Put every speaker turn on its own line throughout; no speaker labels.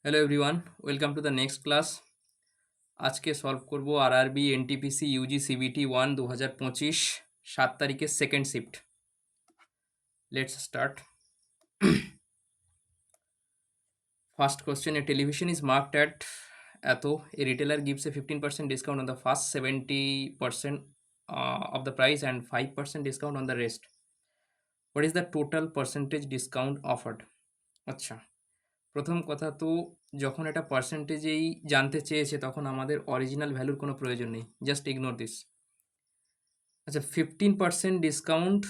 Hello everyone, welcome to the next class. আজকে solve করব RRB NTPC Yuji CBT 1 2025 7 তারিখের second shift. Let's start. First question, A television is marked at এত, এ retailer gives a 15% discount on the first 70% of the price and 5% discount on the rest. What is the total percentage discount offered? আচ্ছা, প্রথম কথা তো, যখন এটা পার্সেন্টেজেই জানতে চেয়েছে তখন আমাদের অরিজিনাল ভ্যালুর কোনো প্রয়োজন নেই, জাস্ট ইগনোর দিস। আচ্ছা, 15% discount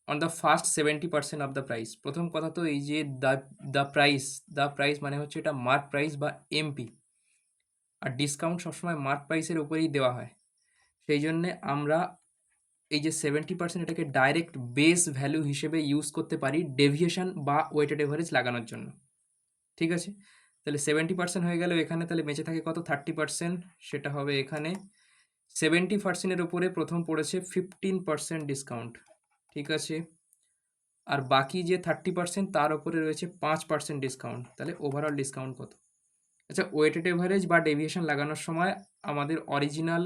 on the first 70% of the price. প্রথম কথা তো এই যে দ্য প্রাইস মানে হচ্ছে এটা মার্ক প্রাইস বা এমপি, আর ডিসকাউন্ট সবসময় মার্ক প্রাইসের উপরেই দেওয়া হয়। সেই জন্যে আমরা এই যে 70% এটাকে ডাইরেক্ট বেস ভ্যালু হিসেবে ইউজ করতে পারি ডেভিয়েশন বা ওয়েটেড এভারেজ লাগানোর জন্য। ঠিক আছে, তাহলে 70% হয়ে গেল এখানে, তাহলে বেঁচে থাকে কত? 30%। সেটা হবে এখানে 70%-এর উপরে প্রথম পড়েছে 15% ডিসকাউন্ট, ঠিক আছে। আর বাকি যে 30% তার উপরে রয়েছে 5% ডিসকাউন্ট, তাহলে ওভারঅল ডিসকাউন্ট কত? আচ্ছা, ওয়েটেড এভারেজ বা ডেভিয়েশন লাগানোর সময় আমাদের অরিজিনাল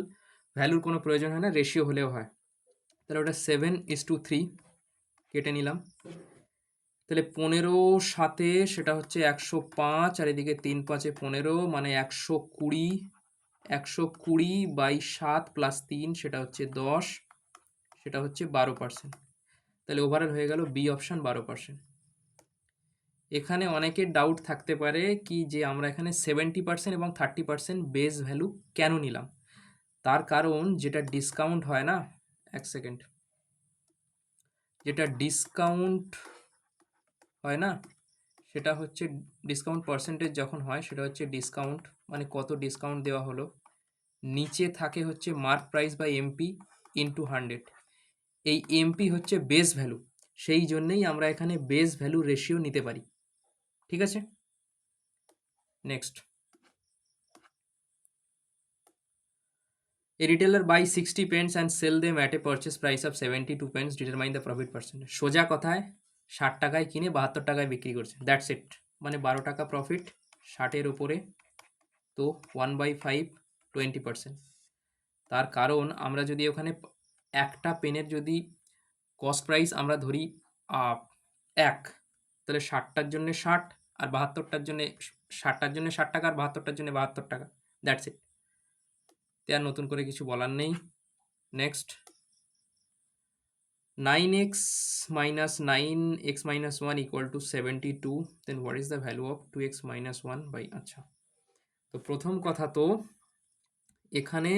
ভ্যালুর কোনো প্রয়োজন হয় না, রেশিও হলেও হয়। তাহলে ওটা 7:3 কেটে নিলাম। তাহলে 15 7 সেটা হচ্ছে 105, আর এদিকে 3 5 15 মানে 120। 120/7 + 3 সেটা হচ্ছে 10, সেটা হচ্ছে 12%। তাহলে ওভারঅল হয়ে গেল বি অপশান 12%। এখানে অনেকের ডাউট থাকতে পারে কি যে আমরা এখানে 70% এবং 30% বেস ভ্যালু কেন নিলাম? তার কারণ যেটা ডিসকাউন্ট হয় না, এক সেকেন্ড, যেটা ডিসকাউন্ট হয় না সেটা হচ্ছে ডিসকাউন্ট পার্সেন্টেজ যখন হয় সেটা হচ্ছে ডিসকাউন্ট মানে কত ডিসকাউন্ট দেওয়া হলো, নিচে থাকে হচ্ছে মার্ক প্রাইস বা এমপি ইন্টু 100। এই এমপি হচ্ছে বেস ভ্যালু, সেই জন্যেই আমরা এখানে বেস ভ্যালু রেশিও নিতে পারি। ঠিক আছে, next. A retailer buy 60 pens and sell them at a purchase price of 72 pence, determine the profit percentage. সোজা কথায় 60 টাকায় কিনে 72 টাকায় বিক্রি করছে, দ্যাটস ইট। মানে 12 টাকা প্রফিট 60-এর উপরে, তো 1/5 20%। তার কারণ আমরা যদি ওখানে একটা পেনের যদি কস্ট প্রাইস আমরা ধরি 1, তাহলে 60টার জন্য 60, আর 72টার জন্য 60টার জন্য 60 টাকা, আর 72টার জন্য 72 টাকা, দ্যাটস ইট। তে আর নতুন করে কিছু বলার নেই। Next, 9x minus 9x minus 1 equal to 72, then what is the value of 2x minus 1 by, আচ্ছা, তো প্রথম কথা তো এখানে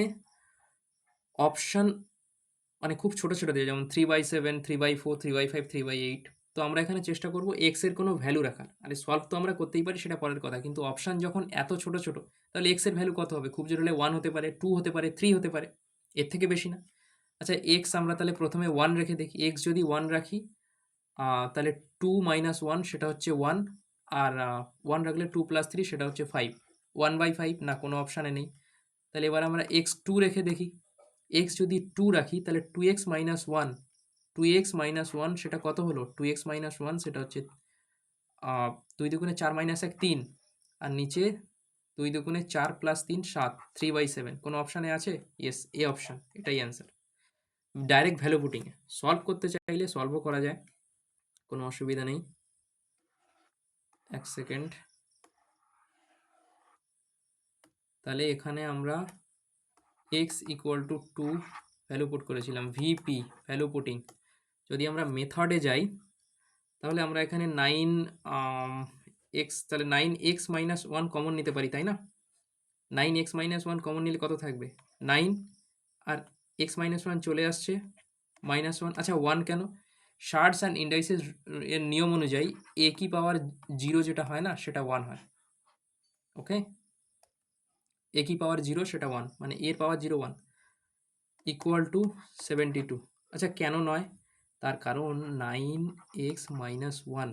অপশন মানে খুব ছোট ছোট দিয়ে, যেমন 3/7, 3/4, 3/5, 3/8। তো আমরা এখানে চেষ্টা করব এক্স এর কোনো ভ্যালু রাখার। আরে সলভ তো আমরা করতেই পারি, সেটা পরের কথা, কিন্তু অপশান যখন এত ছোট ছোট তাহলে এক্স এর ভ্যালু কত হবে? খুব জোর হলে 1 হতে পারে, 2 হতে পারে, 3 হতে পারে, এর থেকে বেশি না। আচ্ছা, এক্স আমরা তাহলে প্রথমে 1 রেখে দেখি। এক্স যদি 1 রাখি তাহলে 2 - 1 সেটা হচ্ছে 1, আর 1 রাখলে 2 + 3 সেটা হচ্ছে 5। 1/5 না, কোনো অপশানে নেই। তাহলে এবার আমরা এক্স 2 রেখে দেখি। এক্স যদি 2 রাখি তাহলে 2x - 1, 2x - 1 সেটা কত হলো? 2x - 1 সেটা হচ্ছে 2 দুগুণে 4 - 1 3, আর নিচে 2 দুগুণে 4 + 3 7, 3/7। কোনো অপশানে আছে? ইয়েস, এ অপশান, এটাই অ্যান্সার। ডাইরেক্ট ভ্যালু পুটিংয়ে সলভ করতে চাইলে সলভও করা যায়, কোনো অসুবিধা নেই। এক সেকেন্ড, তাহলে এখানে আমরা x = 2 ভ্যালু পুট করেছিলাম, ভিপি ভ্যালু পুটিং। যদি আমরা মেথডে যাই তাহলে আমরা এখানে 9 x, তাহলে 9x - 1 কমন নিতে পারি, তাই না? 9x - 1 কমন নিলে কত থাকবে? 9, আর x - 1 চলে আসছে -1। আচ্ছা, 1 কেন? শার্টস অ্যান্ড ইন্ডাইসেস এর নিয়ম অনুযায়ী a কি পাওয়ার 0 যেটা হয় না সেটা 1 হয়। ওকে, a কি পাওয়ার 0 সেটা 1, মানে a এর পাওয়ার 0 1 ইকুয়াল টু 72। আচ্ছা, কেন নয়? তার কারণ 9x - 1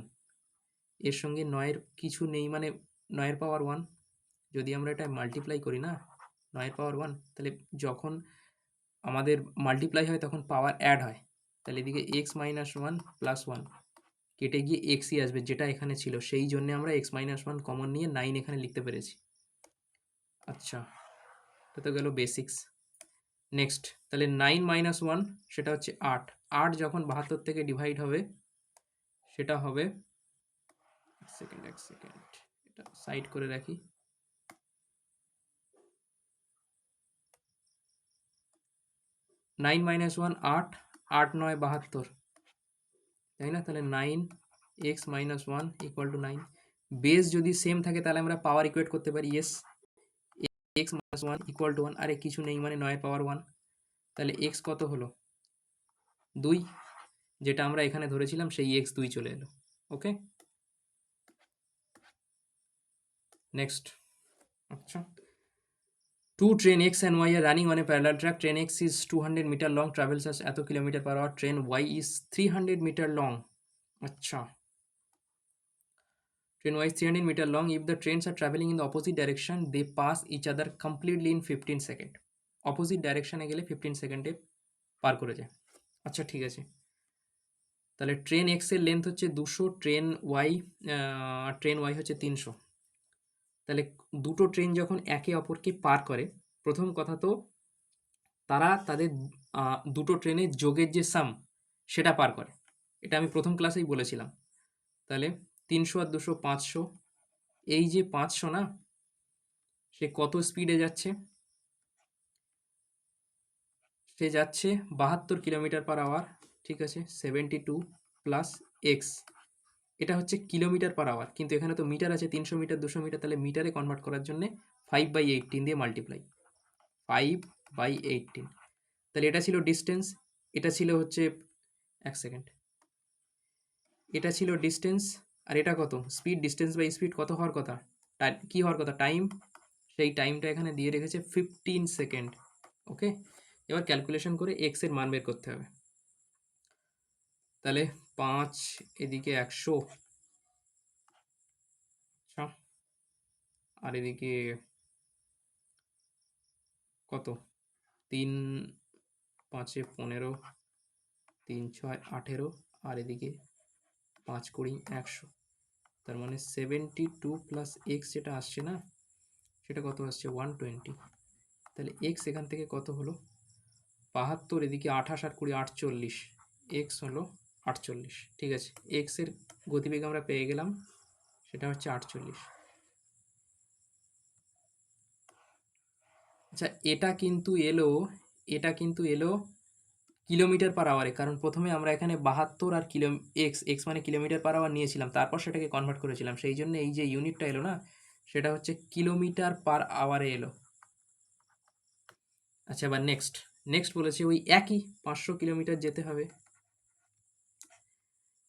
এর সঙ্গে 9-এর কিছু নেই, মানে 9-এর পাওয়ার 1। যদি আমরা এটা মাল্টিপ্লাই করি না, 9-এর পাওয়ার 1, তাহলে যখন আমাদের মাল্টিপ্লাই হয় তখন পাওয়ার অ্যাড হয়। তাহলে এদিকে x - 1 + 1 কেটে গিয়ে এক্সই আসবে, যেটা এখানে ছিল, সেই জন্য আমরা এক্স মাইনাস ওয়ান কমন নিয়ে 9 এখানে লিখতে পেরেছি। আচ্ছা, এটা তো গেল বেসিক্স। নেক্সট, তাহলে 9 মাইনাস ওয়ান সেটা হচ্ছে 8। 8 যখন 72 থেকে ডিভাইড হবে সেটা হবে, এক সেকেন্ড, এটা সাইড করে রাখি। 9 মাইনাস ওয়ান 8, 8 9 72, তাই না? তাহলে 9 x minus one equal to 9। Base যদি সেম থাকে তাহলে আমরা পাওয়ার ইকুয়েট করতে পারি। Yes, x minus one equal to 1, আরে কিছু নেই মানে 9 পাওয়ার 1। তাহলে এক্স কত হলো? 2, যেটা আমরা এখানে ধরেছিলাম সেই এক্স 2 চলে এলো। ওকে, নেক্সট। আচ্ছা, two train X and Y are running on a parallel track. Train X is 200 meter long, travels at এত kilometre per hour. Train Y is 300 meter long. আচ্ছা, train Y is 300 meter long. If the trains are traveling in the opposite direction, they pass each other completely in 15 seconds. Opposite ডাইরেকশনে গেলে 15 সেকেন্ডে পার করে যায়। আচ্ছা, ঠিক আছে। তাহলে ট্রেন এক্স এর লেন্থ হচ্ছে 200, ট্রেন ওয়াই হচ্ছে 300। তাহলে দুটো ট্রেন যখন একে অপরকে পার করে, প্রথম কথা তো তারা তাদের দুটো ট্রেনের যোগের যে সাম সেটা পার করে। এটা আমি প্রথম ক্লাসেই বলেছিলাম। তাহলে 300 আর 200 500, এই যে 500 না, সে কত স্পিডে যাচ্ছে? সে যাচ্ছে 72 কিলোমিটার পার আওয়ার। ঠিক আছে, 72 প্লাস এক্স, এটা হচ্ছে কিলোমিটার পার আওয়ার, কিন্তু এখানে তো মিটার আছে, 300 মিটার 200 মিটার, তাহলে মিটারে কনভার্ট করার জন্য 5/18 দিয়ে মাল্টিপ্লাই, 5/18। তাহলে এটা ছিল ডিস্টেন্স, এটা ছিল হচ্ছে, এক সেকেন্ড, এটা ছিল ডিস্টেন্স, আর এটা কত স্পিড? ডিস্টেন্স বাই স্পিড কত হওয়ার কথা? কি হওয়ার কথা? টাইম। সেই টাইমটা এখানে দিয়ে রেখেছে 15 সেকেন্ড। ওকে, এবার ক্যালকুলেশন করে এক্স এর মান বের করতে হবে। তাহলে 5 এদিকে 100, আচ্ছা, আর এদিকে কত? 3 5 15, 3 6 18, আর এদিকে 5 20 100। তার মানে 72 প্লাস এক্স যেটা আসছে না, সেটা কত আসছে? 120। তাহলে এক্স এখান থেকে কত হলো? 72, এদিকে 28 আর 20 48, এক্স হলো 48। ঠিক আছে, এক্স এর গতিবেগ আমরা পেয়ে গেলাম, সেটা হচ্ছে 48। আচ্ছা, এটা কিন্তু এলো কিলোমিটার পার আওয়ারে, কারণ প্রথমে আমরা এখানে 72 আর এক্স এক্স মানে কিলোমিটার পার আওয়ার নিয়েছিলাম, তারপর সেটাকে কনভার্ট করেছিলাম, সেই জন্য এই যে ইউনিটটা এলো না, সেটা হচ্ছে কিলোমিটার পার আওয়ারে এলো। আচ্ছা, এবার নেক্সট, বলেছে ওই একই 500 কিলোমিটার যেতে হবে,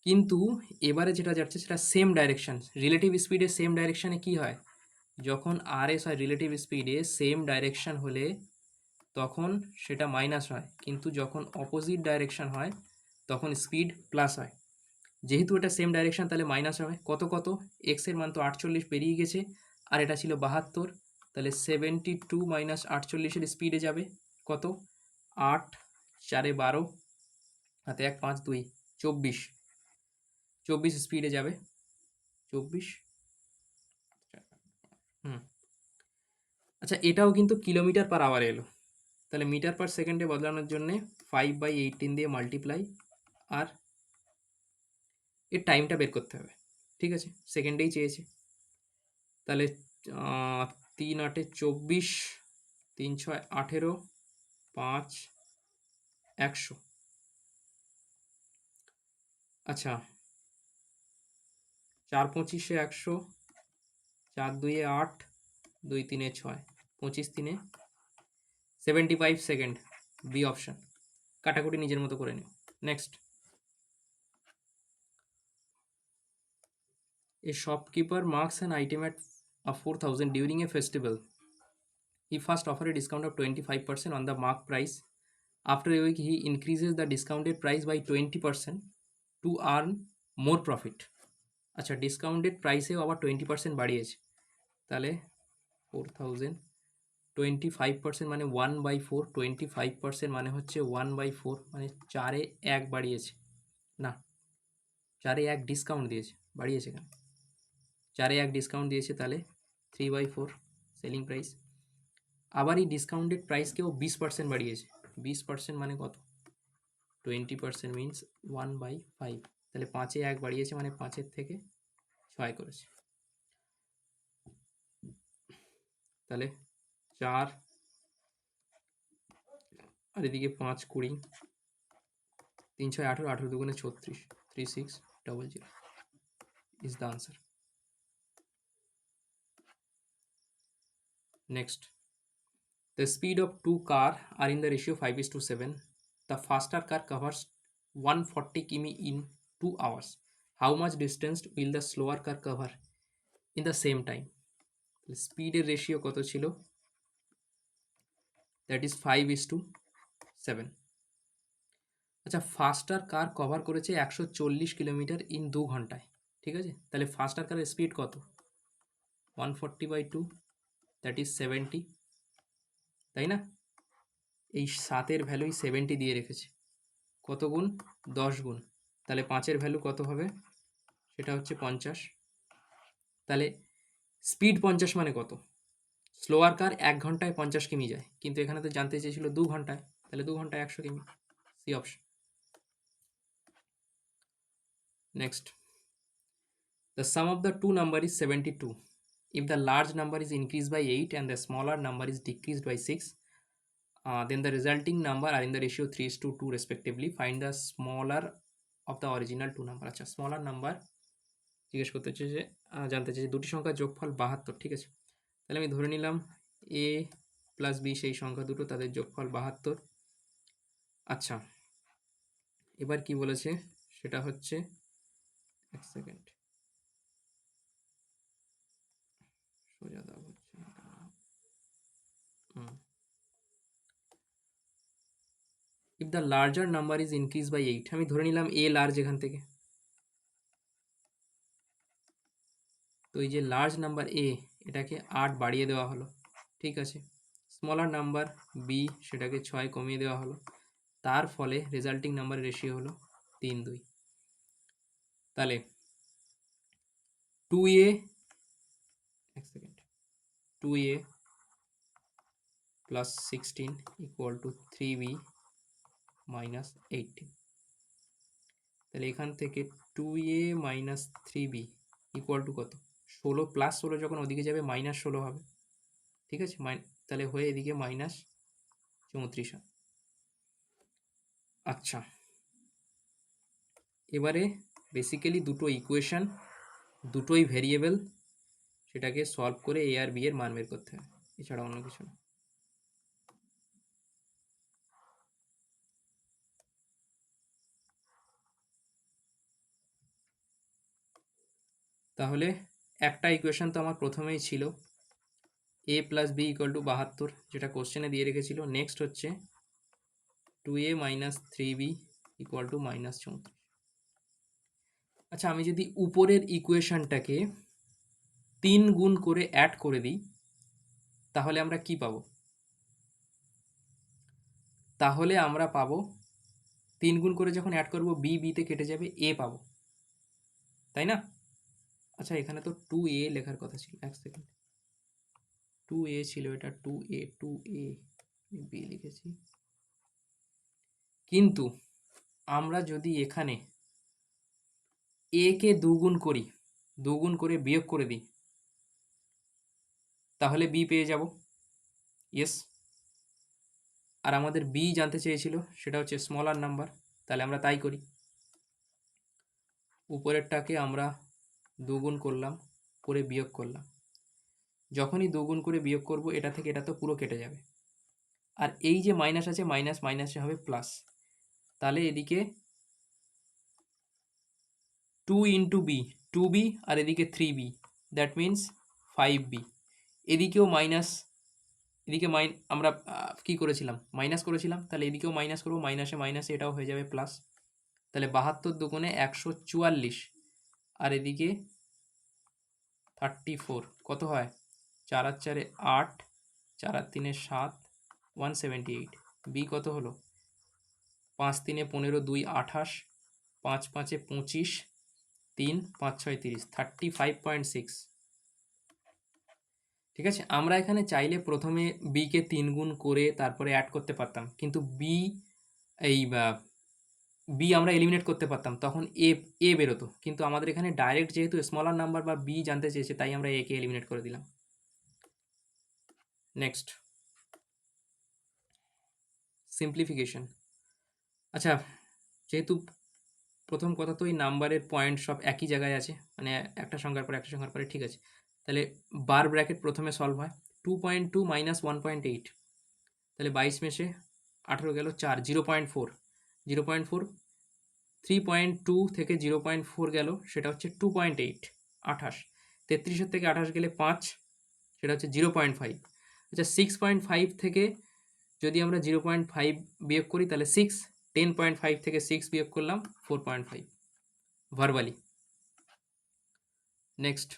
কিন্তু এবারে যেটা যাচ্ছে সেটা সেম ডাইরেকশন। রিলেটিভ স্পিডে সেম ডাইরেকশনে কি হয়? যখন আর এস হয় রিলেটিভ স্পিডে সেম ডাইরেকশন হলে তখন সেটা মাইনাস হয়, কিন্তু যখন অপোজিট ডাইরেকশন হয় তখন স্পিড প্লাস হয়। যেহেতু এটা সেম ডাইরেকশন তাহলে মাইনাস হবে। কত কত? এক্স এর মান তো 48 পেরিয়ে গেছে, আর এটা ছিল 72, তাহলে 72 মাইনাস 48-এর স্পিডে যাবে কত? 8 4 12, হাতে 1 5 2 24, 24 স্পিডে যাবে, 24। হুম, আচ্ছা, এটাও কিন্তু কিলোমিটার পার আওয়ারে এলো, তাহলে মিটার পার সেকেন্ডে বদলানোর জন্যে 5/18 দিয়ে মাল্টিপ্লাই, আর এর টাইমটা বের করতে হবে। ঠিক আছে, সেকেন্ডেই চেয়েছে, তাহলে 3 8 24, 3 6 18, 5 100। আচ্ছা, 4 25 100, 4 2 8, 2 3 6, 25 3 75 সেকেন্ড, বি অপশন। কাটাকুটি নিজের মতো করে নিও। Next, A shopkeeper marks an item at 4000 during a festival. He first offered a discount of 25% on the mark price. After a week, he increases the discounted price by 20% to earn more profit. আচ্ছা, discounted প্রাইসেও আবার 20% বাড়িয়েছে, তাহলে 4000 25% মানে 1/4, 25% মানে হচ্ছে 1/4, মানে 4-এ 1 বাড়িয়েছে না, 4-এ 1 ডিসকাউন্ট দিয়েছে, বাড়িয়েছে কেন? 4-এ 1 ডিসকাউন্ট দিয়েছে, তাহলে 3/4 সেলিং প্রাইস। আবার এই ডিসকাউন্টেড প্রাইসকেও 20% বাড়িয়েছে। 20% মানে কত? 20% মিন্স 1/5। তাহলে 5-এ 1 বাড়িয়েছে মানে 5-এর থেকে 6 করেছে। তাহলে 4 আর এদিকে 5 20, 3 6 18, 18 দুগুণে 36, 3600 is the answer. Next, the speed of two cars are in the ratio 5:7. The faster car covers 140 km in 2 hours. How much distance will the slower car cover in the same time? স্পিডের ratio কত ছিল? That is 5:7। আচ্ছা, ফাস্টার কার cover করেছে 140 kilometre in 2 ঘন্টায়, ঠিক আছে? তাহলে ফাস্টার কারের স্পিড কত? 140/2, দ্যাট ইজ 70, তাই না? এই 7-এর ভ্যালুই 70 দিয়ে রেখেছে। কত গুণ? 10 গুণ। তাহলে 5-এর ভ্যালু কত হবে? সেটা হচ্ছে 50। তাহলে স্পিড 50 মানে কত? স্লোয়ার কার 1 ঘন্টায় 50 কিমি যায়, কিন্তু এখানে তো জানতে চেয়েছিল 2 ঘন্টায়, তাহলে 2 ঘন্টায় 100 কিমি। C option. Next, the sum of the two number is 72. If the large number is increased by 8 and the smaller number is decreased by 6, then the resulting number are in the ratio 3:2 respectively. Find the smaller of the original two number. আচ্ছা, smaller number জিজ্ঞেস করতে হচ্ছে যে জানতে চাইছে দুটি সংখ্যার যোগফল 72, ঠিক আছে? তাহলে আমি ধরে নিলাম a প্লাস b সেই সংখ্যা দুটো, তাদের যোগফল 72। আচ্ছা, এবার কি বলেছে সেটা হচ্ছে, এক সেকেন্ড, সোজা দাগ হচ্ছে না কেন? If the larger number is increase by 8, আমি ধরে নিলাম a লার্জ এখান থেকে। তো এই যে লার্জ নাম্বার a, এটাকে 8 বাড়িয়ে দেওয়া হলো, ঠিক আছে? স্মলার নাম্বার b, সেটাকে 6 কমিয়ে দেওয়া হলো। তার ফলে রেজাল্টিং নাম্বার রেশিও হলো 3:2। তাহলে 2a, এক second, 2a plus 16 equal to 3b minus 18। তাহলে এখান থেকে 2a minus 3b equal to কত? 16 প্লাস 16 যখন ওদিকে যাবে মাইনাস 16 হবে, ঠিক আছে? তাহলে হয়ে এদিকে মাইনাস 34 হয়। আচ্ছা, এবারে বেসিক্যালি দুটো ইকুয়েশন, দুটোই ভেরিয়েবল, সেটাকে সলভ করে এ আর বি এর মান বের করতে হবে, এছাড়া অন্য কিছু না। তাহলে একটা ইকুয়েশন তো আমার প্রথমেই ছিল, a plus B equal to 72, যেটা কোশ্চেনে দিয়ে রেখেছিল। নেক্সট হচ্ছে 2a minus 3b equal to minus 34। আচ্ছা, আমি যদি উপরের ইকুয়েশনটাকে 3 গুণ করে অ্যাড করে দিই, তাহলে আমরা কি পাবো? তাহলে আমরা পাবো 3 গুণ করে যখন অ্যাড করব বি বিতে কেটে যাবে, এ পাবো, তাই না? আচ্ছা, এখানে তো 2a লেখার কথা ছিল, এক সেকেন্ড, 2a ছিল, এটা 2a বি লিখেছি। কিন্তু আমরা যদি এখানে a কে দুগুণ করি, দুগুণ করে বিয়োগ করে দিই, তাহলে বি পেয়ে যাব। ইয়েস। আর আমাদের বি জানতে চেয়েছিল, সেটা হচ্ছে স্মলার নাম্বার, তাহলে আমরা তাই করি। উপরেরটাকে আমরা দুগুণ করলাম, করে বিয়োগ করলাম। যখনই দুগুণ করে বিয়োগ করব, এটা থেকে এটা তো পুরো কেটে যাবে, আর এই যে মাইনাস আছে, মাইনাস মাইনাসে হবে প্লাস। তাহলে এদিকে 2 ইন্টু বি, 2b, আর এদিকে 3b, দ্যাট মিন্স 5b। এদিকেও মাইনাস, এদিকে আমরা কি করেছিলাম? মাইনাস করেছিলাম, তাহলে এদিকেও মাইনাস করবো, মাইনাসে মাইনাসে এটাও হয়ে যাবে প্লাস। তাহলে 72 দুগুণে 144, আর এদিকে 34, কত হয়? 4 আর 4 8, 4 আর 3 7, 178। বি কত হলো? 5 3 15, 2 28, 5 5 25, 3 5 6 30, 35.6। ঠিক আছে, আমরা এখানে চাইলে প্রথমে বি কে 3 গুণ করে তারপরে অ্যাড করতে পারতাম, কিন্তু এই বি আমরা এলিমিনেট করতে পারতাম, তখন এ বেরোতো, কিন্তু আমাদের এখানে ডাইরেক্ট যেহেতু স্মলার নাম্বার বা বি জানতে চেয়েছে, তাই আমরা এ কে এলিমিনেট করে দিলাম। Next, simplification. আচ্ছা, যেহেতু প্রথম কথা তো এই নাম্বারের পয়েন্ট সব একই জায়গায় আছে, মানে একটা সংখ্যার পর একটা সংখ্যার পরে, ঠিক আছে, তাহলে বার ব্র্যাকেট প্রথমে সলভ হয়। 2.2 মাইনাস 1.8, তাহলে 22 মেশে 18 গেল 4, 0.4, 0.4, 3.2 থেকে 0.4 গেল, সেটা হচ্ছে 2.8, 28, 33 থেকে 28 গেলে 5, সেটা হচ্ছে 0.5। আচ্ছা, 6.5 থেকে যদি আমরা 0.5 বিয়োগ করি তাহলে 6, 10.5 থেকে 6 বিয়োগ করলাম 4.5 verbally. Next,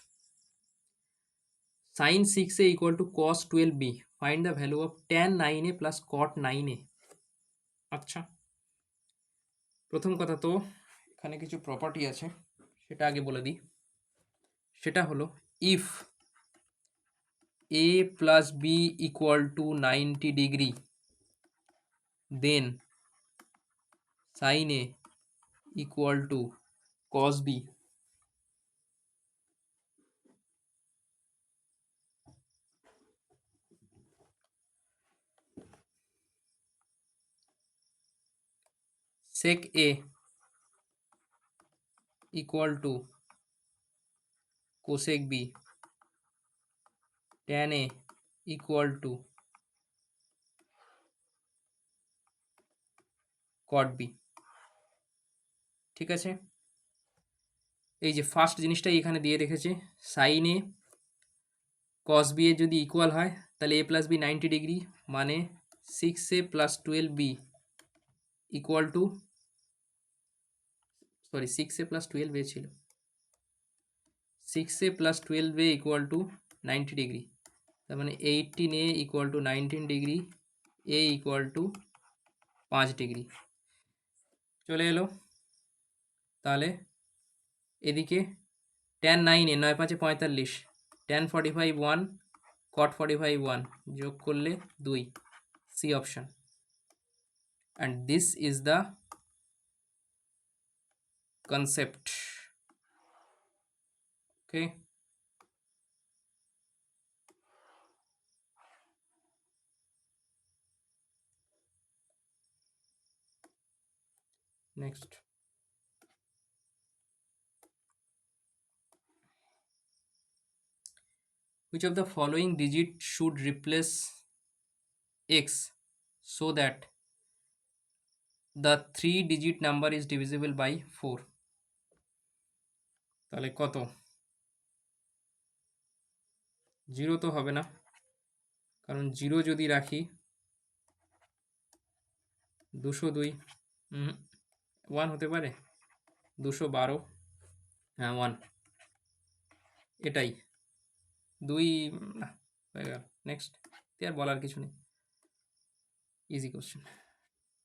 sin 6a equal to cos 12b, find the value of tan 9a plus cot 9a। আচ্ছা, প্রথম কথা তো এখানে কিছু প্রপার্টি আছে, সেটা আগে বলে দিই। সেটা হলো, if a plus b equal to 90 degree, then sin a equal to cos b। sec a equal to cosec b, tan a equal to cot b। ঠিক আছে, এই যে ফার্স্ট জিনিসটাই এখানে দিয়ে রেখেছে, সাইন এ কস বি এর যদি ইকুয়াল হয়, তাহলে এ প্লাস বি 90 ডিগ্রি, মানে 6a plus 12b equal to, sorry 6a plus 12a ছিল, 6a plus 12a equal to 90 degree, তার মানে 18a equal to 19 degree, A equal to 5 degree চলে এলো। তাহলে এদিকে ট্যান 9, 9 5 45, ট্যান 45 1, কট 45 1, যোগ করলে 2, C option. And this is the concept. Okay, next, which of the following digit should replace x so that the 3-digit number is divisible by 4? তাহলে কত? 0 তো হবে না, কারণ 0 যদি রাখি 202, 1 হতে পারে, 212, হ্যাঁ 1, এটাই 2 না, হয়ে গেল। নেক্সট, আর বলার কিছু নেই, easy question.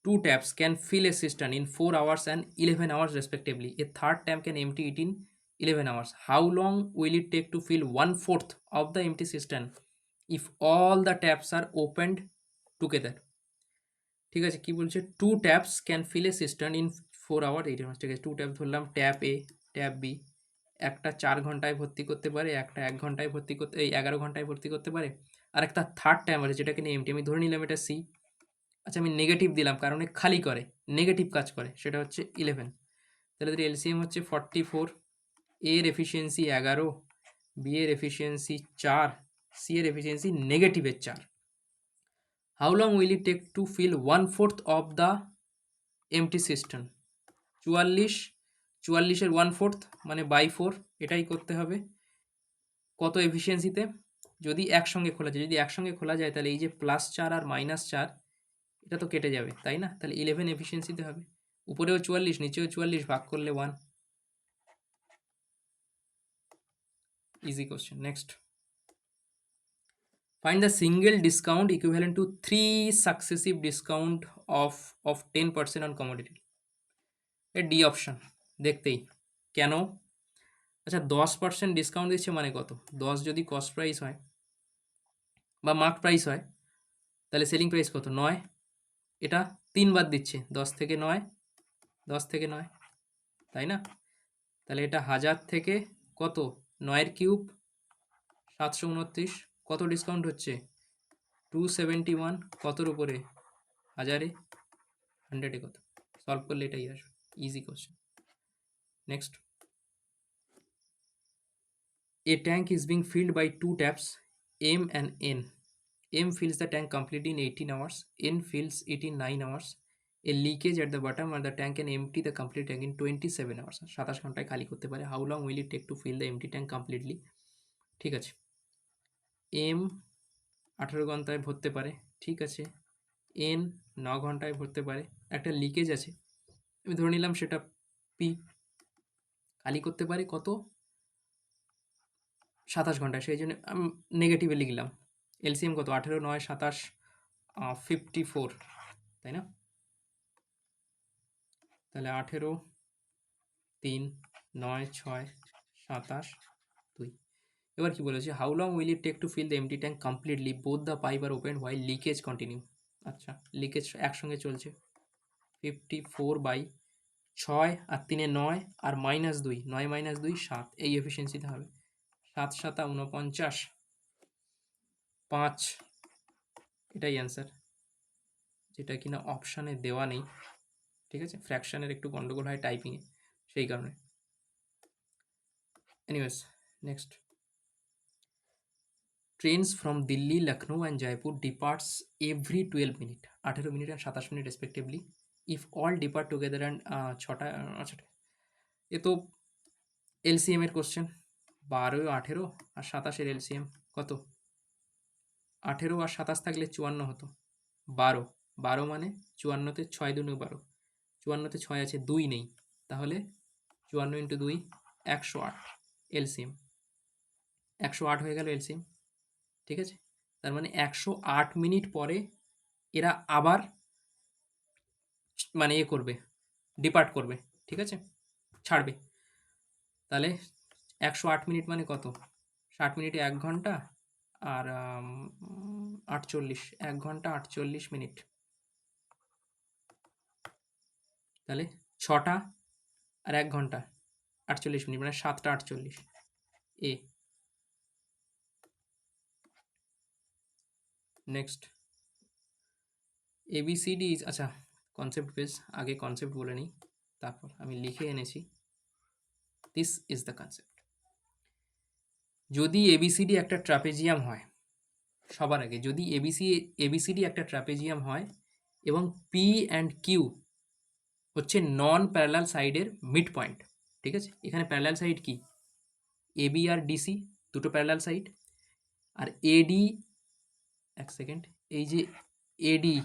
Two taps can fill a cistern in 4 hours and 11 hours respectively. A third tap can empty it in 11 hours. How long will it take to fill 1/4 of the empty cistern if all the taps are opened together? ঠিক আছে, কি বলছে? Two taps can fill a cistern in 4 hours 8 hours। ঠিক আছে, two tap ধরলাম, tap A, tap B, একটা 4 ঘন্টায় ভর্তি করতে পারে, একটা 1 ঘন্টায় ভর্তি করতে, এই 11 ঘন্টায় ভর্তি করতে পারে, আর একটা থার্ড ট্যাপ আছে যেটাকে নিয়ে এমটি, আমি ধরে নিলাম এটা সি। আচ্ছা, আমি নেগেটিভ দিলাম কারণ এ খালি করে, নেগেটিভ কাজ করে, সেটা হচ্ছে 11। তাহলে এদের এলসিএম হচ্ছে 44, এর এফিসিয়েন্সি 11, বি এর এফিসিয়েন্সি 4, সি এর এফিসিয়েন্সি নেগেটিভের 4। How long will it take to fill 1/4 of the empty system? 44, 44-এর 1/4 মানে বাই 4, এটাই করতে হবে। কত এফিসিয়েন্সিতে? যদি একসঙ্গে খোলা যায়, যদি একসঙ্গে খোলা যায় তাহলে এই যে +4 আর -4 এটা তো কেটে যাবে, তাই না? তাহলে 11 এফিসিয়েন্সিতে হবে। উপরেও 44, নিচেও 44, ভাগ করলে 1। Easy question. Next, find the single discount equivalent to 3 successive discount of 10% on commodity. এর ডি অপশন দেখতেই, কেন, আচ্ছা 10% ডিসকাউন্ট দিচ্ছে মানে কত? 10 যদি কস্ট প্রাইস হয় বা মার্ক প্রাইস হয়, তাহলে সেলিং প্রাইস কত? 9। এটা 3 বার দিচ্ছে। 10 থেকে 9, 10 থেকে 9, তাই না? তাহলে এটা 1000 থেকে কত? 9 এর কিউব 729। কত ডিসকাউন্ট হচ্ছে? 271। কতর উপরে? 1000 এ? 100 এ কত? সলভ করলে এটাই আসবে। Easy question. Next. A tank is being filled by two taps, M and N. M fills the tank completely in 18 hours, N fills it in 9 hours. A leakage at the bottom and the tank can empty the complete tank in 27 hours. 27 ঘন্টায় খালি করতে পারে। How long will it take to fill the empty tank completely? ঠিক আছে। M 18 ঘন্টায় ভরতে পারে, ঠিক আছে। N 9 ঘন্টায় ভরতে পারে। একটা লিকেজ আছে, আমি ধরে নিলাম সেটা P। খালি করতে পারে কত? 27 ঘন্টায়, সেই জন্য আমি নেগেটিভে লিখলাম। এলসিএম কত? 18, 9, 27, 54, তাই না? তাহলে 18, 3, 9, 6, 27, 2। এবার কি বলেছে? How long will it take to fill the empty tank completely both the pipe are open while leakage continue. আচ্ছা, লিকেজ একসঙ্গে চলছে। 54/6 আর 3 9 আর -2, 9 - 2 7, এই এফিসিয়েন্সিতে হবে। 7 7 49, 5, এটাই অ্যান্সার, যেটা কিনা অপশানে দেওয়া নেই। ঠিক আছে, ফ্র্যাকশনের একটু গন্ডগোল হয় টাইপিংয়ে, সেই কারণে। Anyways, next. Trains from Delhi, Lucknow and Jaipur departs every 12 minute, 18 minute and 27 minute respectively, if all depart together and 6টা। আচ্ছা, এ তো এলসিএম এর কোশ্চেন। 12, 18 আর 27 এলসিএম কত? 18 আর 27 থাকলে 54 হতো। 12, 12 মানে 54তে 6 দুগুণে 12, 54তে 6 আছে, 2 নেই, তাহলে 54 ইন্টু 2 108 এলসিএম। 108 হয়ে গেল এলসিএম, ঠিক আছে। তার মানে 108 মিনিট পরে এরা আবার মানে করবে, ডিপার্ট করবে, ঠিক আছে, ছাড়বে। তাহলে 108 মিনিট মানে কত? 60 মিনিটে 1 ঘন্টা আর 48, 1 ঘন্টা 48 মিনিট। তাহলে 6টা আর 1 ঘন্টা 48 মিনিট, মানে 7টা 48 এ। Next, ABCD. আচ্ছা, কনসেপ্ট বেস, আগে কনসেপ্ট বলে নিই, তারপর আমি লিখে এনেছি। This is the concept. যদি এবিসিডি একটা ট্রাপেজিয়াম হয়, সবার আগে যদি এবিসিডি একটা ট্রাপেজিয়াম হয় এবং পি অ্যান্ড কিউ হচ্ছে নন প্যারালাল সাইডের মিড পয়েন্ট, ঠিক আছে। এখানে প্যারালাল সাইড কি? এবি আর ডিসি দুটো প্যারালাল সাইড, আর এডি, এক সেকেন্ড, এই যে এডি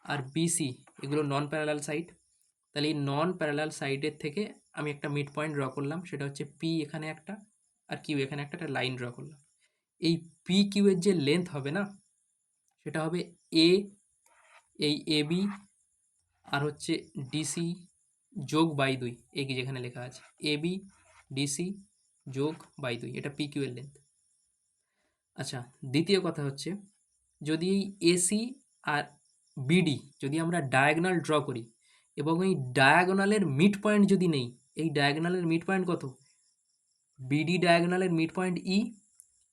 আর বিসি এগুলো নন প্যারালাল সাইড। তাহলে এই নন প্যারালাল সাইডের থেকে আমি একটা মিড পয়েন্ট ড্র করলাম, সেটা হচ্ছে পি এখানে একটা আর কিউ এখানে একটা লাইন ড্র করলাম। এই পি কিউ এর যে লেন্থ হবে না, সেটা হবে এ, এই এবি আর হচ্ছে ডিসি যোগ বাই 2, এই কি যেখানে লেখা আছে এবি ডিসি যোগ বাই 2, এটা পি কিউ এর লেন্থ। আচ্ছা, দ্বিতীয় কথা হচ্ছে, যদি এই এসি আর বিডি যদি আমরা ডায়াগোনাল ড্র করি এবং এই ডায়াগোনালের মিড পয়েন্ট যদি নেই, এই ডায়াগোনালের মিড পয়েন্ট কত? বিডি ডায়াগোনালের মিড পয়েন্ট ই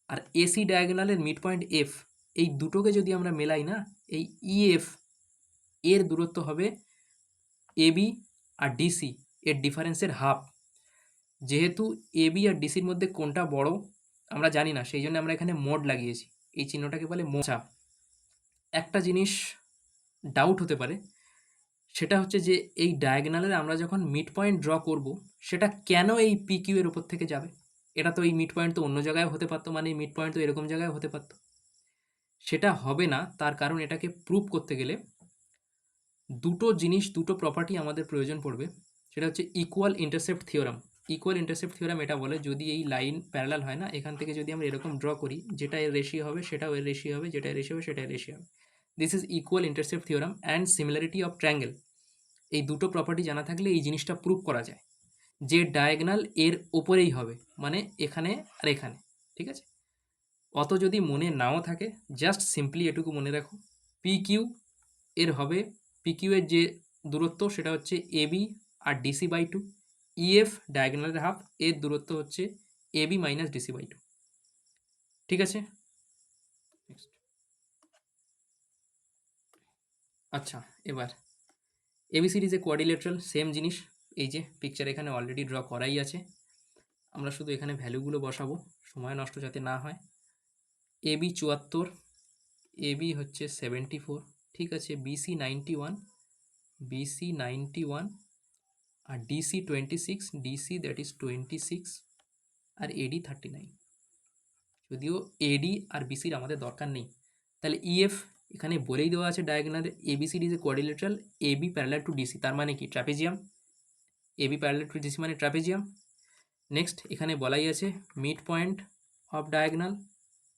আর এসি ডায়াগোনালের মিড পয়েন্ট এফ, এই দুটোকে যদি আমরা মেলাই না, এই ইএফ এর দূরত্ব হবে এবি আর ডিসি এর ডিফারেন্সের হাফ। যেহেতু এবি আর ডিসির মধ্যে কোনটা বড় আমরা জানি না, সেই জন্য আমরা এখানে মোড লাগিয়েছি, এই চিহ্নটাকে বলে মোছা। একটা জিনিস ডাউট হতে পারে, সেটা হচ্ছে যে এই ডায়াগোনালের আমরা যখন মিড পয়েন্ট ড্র করব, সেটা কেন এই পি কিউ এর উপর থেকে যাবে? এটা তো এই মিড পয়েন্ট তো অন্য জায়গায় হতে পারতো, মানে এই মিড পয়েন্ট তো এরকম জায়গায় হতে পারতো। সেটা হবে না, তার কারণ এটাকে প্রুভ করতে গেলে দুটো জিনিস, দুটো প্রপার্টি আমাদের প্রয়োজন পড়বে। সেটা হচ্ছে equal intercept theorem. Equal intercept theorem এটা বলে, যদি এই লাইন প্যারালাল হয় না, এখান থেকে যদি আমরা এরকম ড্র করি, যেটা এর রেশিও হবে সেটাও এর রেশিও হবে, যেটা এর রেশিও হবে সেটা এর রেশিও হবে। This is equal intercept theorem and similarity of triangle. এই দুটো প্রপার্টি জানা থাকলে এই জিনিসটা প্রুভ করা যায়। যে ডায়াগনাল এর ওপরেই হবে, মানে এখানে আর এখানে, ঠিক আছে? অত যদি মনে নাও থাকে, জাস্ট সিম্পলি এটুকু মনে রাখো, পি কিউ এর হবে, পি কিউ এর যে দূরত্ব সেটা হচ্ছে এ বি আর ডিসি বাই টু, ইএফ ডায়াগনালের হাফ, এর দূরত্ব হচ্ছে A B minus DC by two, ঠিক আছে? নেক্সট। আচ্ছা, এবার এবিসিডি যে কোয়াড্রিলেটারাল, সেম জিনিস, এই যে পিকচার এখানে অলরেডি ড্র করাই আছে, আমরা শুধু এখানে ভ্যালুগুলো বসাবো, সময় নষ্ট যাতে না হয়। এ বি 74, এ বি হচ্ছে 74, ঠিক আছে? বিসি 91, বিসি 91, আর ডিসি 26, ডিসি দ্যাট ইজ 26, আর এডি 39। যদিও এডি আর বিসির আমাদের দরকার নেই, তাহলে ইএফ এখানে বলেই দেওয়া আছে ডায়াগোনালে, ABCD is a quadrilateral, AB parallel to DC, তার মানে কি trapezium, AB parallel to DC মানে ট্রাপিজিয়াম। নেক্সট, এখানে বলাই আছে mid point of diagonal,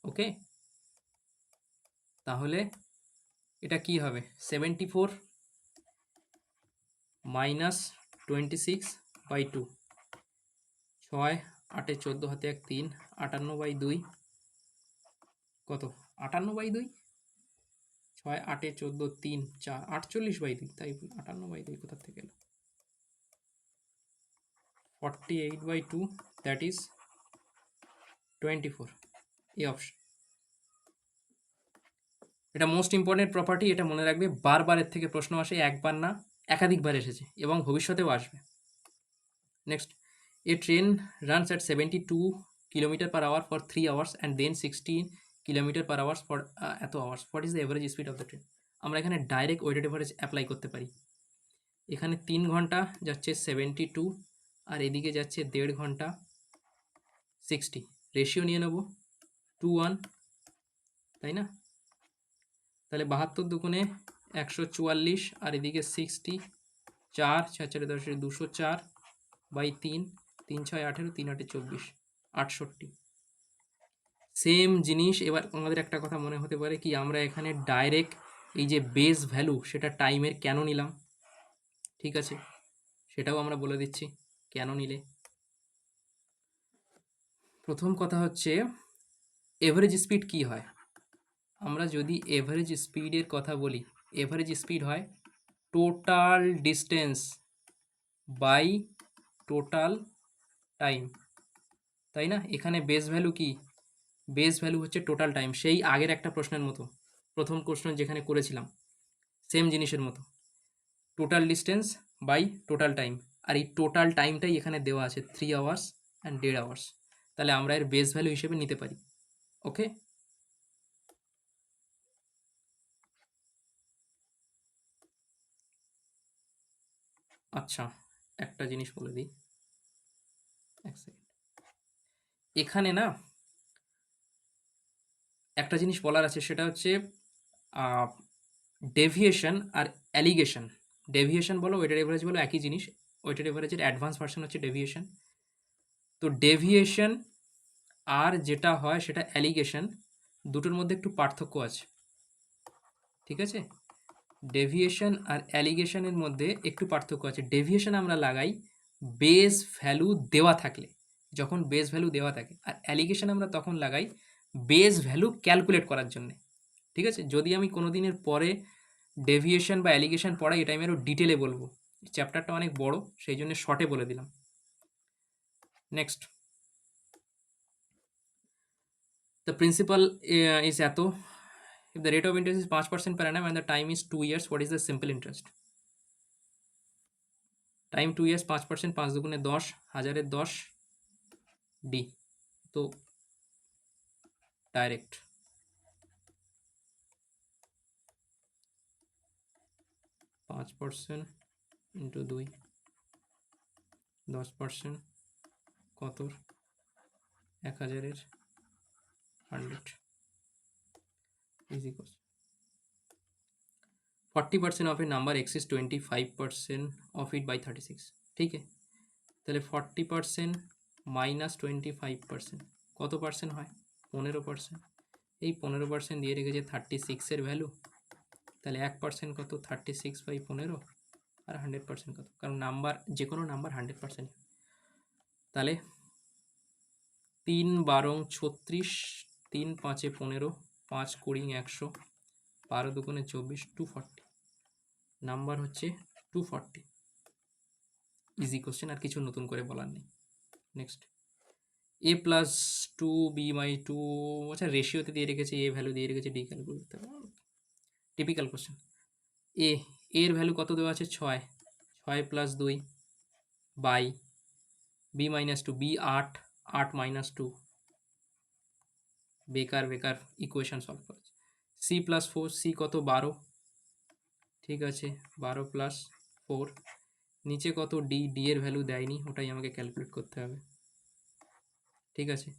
okay? তাহলে এটা কি হবে, 74 মাইনাস 26 বাই টু, 6 8 14 হাতে 1 3, 58 বাই 2, কত 58 বাই 2, 6 8 14 3 4, 48 বাই 2, তাই 58 বাই 2 কোথা থেকে এলো, 48 বাই 2, দ্যাট ইজ 24, এই অপশন। এটা মোস্ট ইম্পর্টেন্ট প্রপার্টি, এটা মনে রাখবে, বারবার এর থেকে প্রশ্ন আসে, একবার না একাধিকবার এসেছে এবং ভবিষ্যতেও আসবে। Next, a train runs at 72 kilometre per hour for 3 hours and then 16 kilometre per hours for এত hours, what is the average speed of the train? আমরা এখানে ডাইরেক্ট ওয়েটেড এভারেজ অ্যাপ্লাই করতে পারি। এখানে 3 ঘন্টা যাচ্ছে 72, আর এদিকে যাচ্ছে 1.5 ঘন্টা 60, রেশিও নিয়ে নেব 2:1, তাই না? তাহলে 72 দুগুণে 144, আর এদিকে 60, 4 4 4 10 204 বাই 3, 3 6 18, 3 8 24, 68। সেম জিনিস। এবার আমাদের একটা কথা মনে হতে পারে কি, আমরা এখানে ডাইরেক্ট এই যে বেস ভ্যালু সেটা টাইমের কেন নিলাম, ঠিক আছে? সেটাও আমরা বলে দিচ্ছি কেন নিলে। প্রথম কথা হচ্ছে এভারেজ স্পিড কি হয়, আমরা যদি এভারেজ স্পিডের কথা বলি, এভারেজ স্পিড হয় total distance by total time, তাই না? এখানে বেস ভ্যালু কি, বেস ভ্যালু হচ্ছে টোটাল টাইম, সেই আগের একটা প্রশ্নের মতো, প্রথম প্রশ্ন যেখানে করেছিলাম সেম জিনিসের মতো, total distance by total time, আর এই টোটাল টাইমটাই এখানে দেওয়া আছে 3 আওয়ার্স অ্যান্ড 1.5 আওয়ার্স, তাহলে আমরা এর বেস ভ্যালু হিসেবে নিতে পারি, ওকে? আচ্ছা, একটা জিনিস বলে দিই, এক সেকেন্ড। এখানে না একটা জিনিস বলার আছে, সেটা হচ্ছে ডেভিয়েশন আর অ্যালিগেশন। ডেভিয়েশন বলো ওয়েটেড এভারেজ বলো একই জিনিস, ওয়েটেড এভারেজের অ্যাডভান্স ভার্সন হচ্ছে ডেভিয়েশন। তো ডেভিয়েশন আর যেটা হয় সেটা অ্যালিগেশন, দুটোর মধ্যে একটু পার্থক্য আছে, ঠিক আছে? ডেভিয়েশন আর অ্যালিগেশনের মধ্যে একটু পার্থক্য আছে। ডেভিয়েশন আমরা লাগাই বেস ভ্যালু দেওয়া থাকলে, যখন বেস ভ্যালু দেওয়া থাকে, আর অ্যালিগেশন আমরা তখন লাগাই বেস ভ্যালু ক্যালকুলেট করার জন্যে, ঠিক আছে? যদি আমি কোনো দিনের পরে ডেভিয়েশন বা অ্যালিগেশন পড়াই, এটা আমি আরও ডিটেলে বলবো, চ্যাপ্টারটা অনেক বড়, সেই জন্য শর্টে বলে দিলাম। নেক্সট, দ্য প্রিন্সিপাল ইজ এত, if the rate of interest is 5% per annum and the time is 2 years, what is the simple interest? Time 2 years, 5%, 5 দুগুণে 10, হাজারের 10, ডি। তো direct 5% into 2, 10% কতর, 1000-এর 100 is equals 40% of a number exceeds 25% of it by 36, ঠিক আছে? তাহলে 40% minus 25% কত percent হয়, 15%। এই 15% দিয়ে রেখেছে 36-এর ভ্যালু, তাহলে 1% কত, 36/15, আর 100% কত, কারণ নাম্বার, যে কোনো নাম্বার 100%। তাহলে 3 বারং 36, 3 5 15, 5 20 100, 12 দুগুণে 24, 240। নাম্বার হচ্ছে 240। ইজি কোশ্চেন, আর কিছু নতুন করে বলার নেই। Next, a plus 2b by 2, আচ্ছা রেশিওতে দিয়ে রেখেছে, a ভ্যালু দিয়ে রেখেছে, ডি ক্যালকুলেট করতে হবে। Typical question. এর ভ্যালু কত দেওয়া আছে? 6, 6 plus 2 by b minus 2, b 8, 8 minus 2, বেকার বেকার ইকুয়েশন সলভ করেছে। c প্লাস 4, c কত? 12, ঠিক আছে, 12 প্লাস 4, নিচে কত? ডি এর ভ্যালু দেয়নি, ওটাই আমাকে ক্যালকুলেট করতে হবে, ঠিক আছে।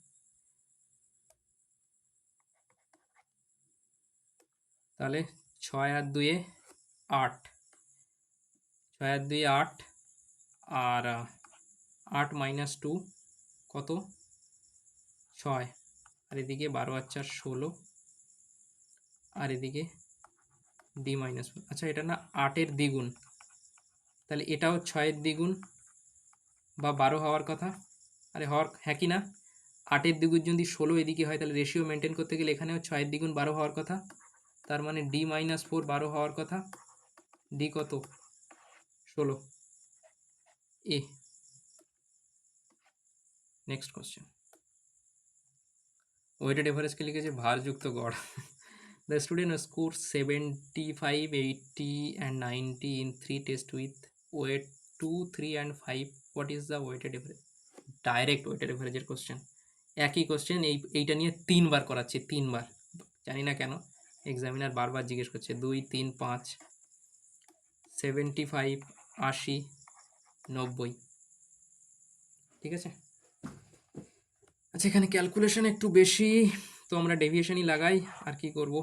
তাহলে 6 আর 2 8, 6 আর 2 8, আর 8 মাইনাস 2 কত? 6, আর এদিকে 12 আর 4 16, আর এদিকে ডি মাইনাস, আচ্ছা এটা না 8-এর দ্বিগুণ, তাহলে এটাও 6-এর দ্বিগুণ বা 12 হওয়ার কথা। আরে হওয়ার, হ্যাঁ কি না? 8-এর দ্বিগুণ যদি 16 এদিকে হয়, তাহলে রেশিও মেনটেন করতে গেলে এখানেও 6-এর দ্বিগুণ 12 হওয়ার কথা। তার মানে ডি মাইনাস 4 12 হওয়ার কথা। ডি কত? 16। এ নেক্সট কোশ্চেন। ওয়েটেড এভারেজকে লিখেছে ভারযুক্ত গড়। The student score 75, 80 and 90 in 3 tests with weight 2, 3 and 5. What is the weighted average? Direct weighted এভারেজের কোশ্চেন, একই কোশ্চেন, এইটা নিয়ে 3বার করাচ্ছে, 3বার, জানি না কেন এক্সামিনার বারবার জিজ্ঞেস করছে। 2, 3, 5, 75, 80, 90, ঠিক আছে। আচ্ছা এখানে ক্যালকুলেশন একটু বেশি, তো আমরা ডেভিয়েশনই লাগাই, আর কি করব।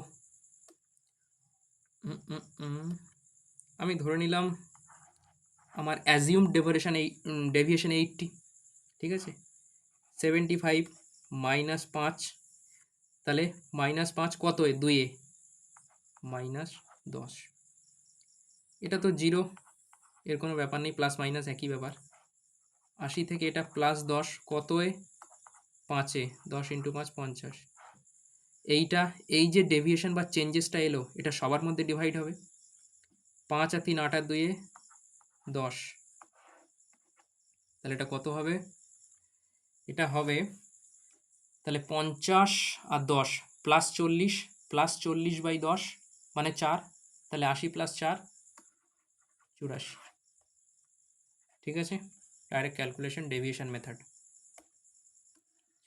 আমি ধরে নিলাম আমার অ্যাজিউম ডেভিয়েশন 80, ঠিক আছে। 75 মাইনাস 5, তাহলে -5 কত? 2 -10, এটা তো 0, এর কোনো ব্যাপার নেই, প্লাস মাইনাস একই ব্যাপার। 80 থেকে এটা +10 কত? 5, 10 × 5 50। এইটা, এই যে ডেভিয়েশন বা চেঞ্জেসটা এলো, এটা সবার মধ্যে ডিভাইড হবে। 5 আর 3 8 আর 2 10, তাহলে এটা কত হবে? এটা হবে তাহলে 50 আর 10 +40, +40/10 মানে 4, তাহলে 80 + 4 84, ঠিক আছে। Direct calculation deviation method.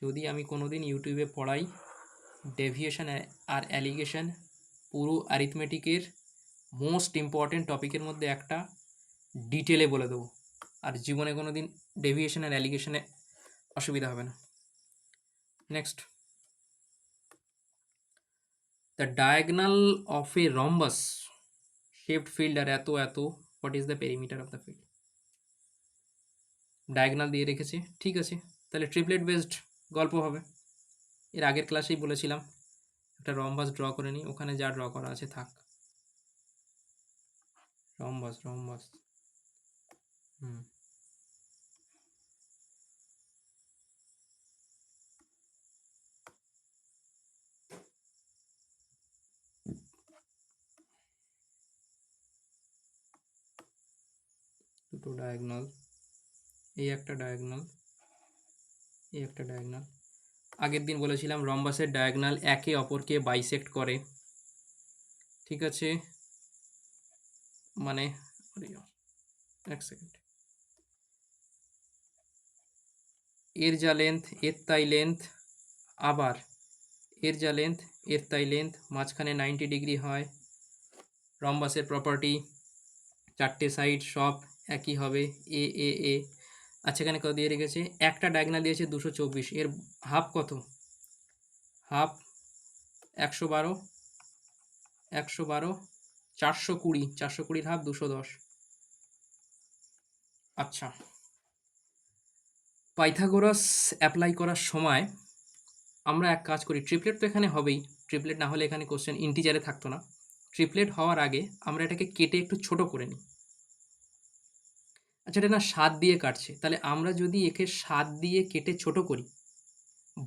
যদি আমি কোনোদিন ইউটিউবে পড়াই ডেভিয়েশন আর অ্যালিগেশন, পুরো অ্যারিথমেটিকের মোস্ট ইম্পর্টেন্ট টপিকের মধ্যে একটা, ডিটেলে বলে দেবো, আর জীবনে কোনো দিন ডেভিয়েশন আর অ্যালিগেশনে অসুবিধা হবে না। Next, the diagonal of a rhombus shaped field are এত এত, what is the perimeter of the field? Diagonal দিয়ে রেখেছে, ঠিক আছে, তাহলে ট্রিপলেট বেসড গল্প হবে। এর আগের ক্লাসেই বলেছিলাম একটা রম্বাস ড্র করে নিই, ওখানে যা ড্র করা আছে থাক। রম্বাস রম্বাস দুটো ডায়াগনাল, এই একটা ডায়াগনাল, এই একটা ডায়াগনাল। আগের দিন বলেছিলাম রম্বাসের ডায়াগনাল একে অপরকে বাইসেক্ট করে, ঠিক আছে। মানে এক সেকেন্ড, এর যা লেন্থ এর তাই লেন্থ, আবার এর যা লেন্থ এর তাই লেন্থ, মাঝখানে 90 ডিগ্রি হয়। রম্বাসের প্রপার্টি, 4টে সাইড সব একই হবে, এ এ এ। আচ্ছা এখানে কত দিয়ে রেখেছে? একটা ডায়াগনাল দিয়েছে 224, এর হাফ কত? হাফ 112, 112, 420, 420-র হাফ 210। আচ্ছা, পাইথাগোরাস অ্যাপ্লাই করার সময় আমরা এক কাজ করি, ট্রিপলেট তো এখানে হবেই, ট্রিপলেট না হলে এখানে কোশ্চেন ইন্টিজারে থাকতো না। ট্রিপলেট হওয়ার আগে আমরা এটাকে কেটে একটু ছোট করে নিই। আচ্ছা এটা না ৭ দিয়ে কাটছে, তাহলে আমরা যদি একে ৭ দিয়ে কেটে ছোট করি